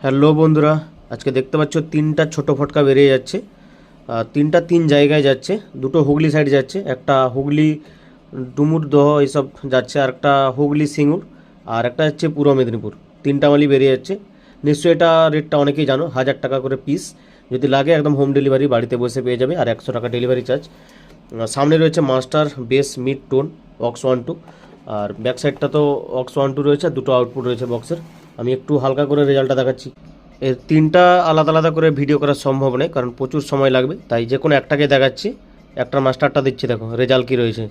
Hello বন্ধুরা, আজকে দেখতে পাচ্ছ তিনটা ছোট ফটকা বেরিয়ে যাচ্ছে। তিনটা তিন জায়গায় যাচ্ছে। দুটো হুগলি সাইড যাচ্ছে, একটা হুগলি ডুমুরদহ এইসব যাচ্ছে, আর একটা হুগলি সিঙ্গুর, আর একটা যাচ্ছে পূর্ব মেদিনীপুর। তিনটা মালই বেরিয়ে যাচ্ছে। নিশ্চয়ই এটা রেটটা অনেকেই জানো, 1000 টাকা করে পিস। যদি লাগে একদম হোম ডেলিভারি বাড়িতে বসে পেয়ে যাবে, আর 100 টাকা ডেলিভারি চার্জ। সামনে রয়েছে মাস্টার বেস মিড টোন অক্স 1-2, আর ব্যাক সাইডটা তো অক্স 1-2 রয়েছে, আর দুটো আউটপুট রয়েছে বক্সের। আমি একটু হালকা করে রেজাল্টটা দেখাচ্ছি। এর তিনটা আলাদা আলাদা করে ভিডিও করা সম্ভব নয়, কারণ প্রচুর সময় লাগবে, তাই যে কোনো একটাকে দেখাচ্ছি। একটা মাস্টারটা দিচ্ছি, দেখো রেজাল্ট কী রয়েছে।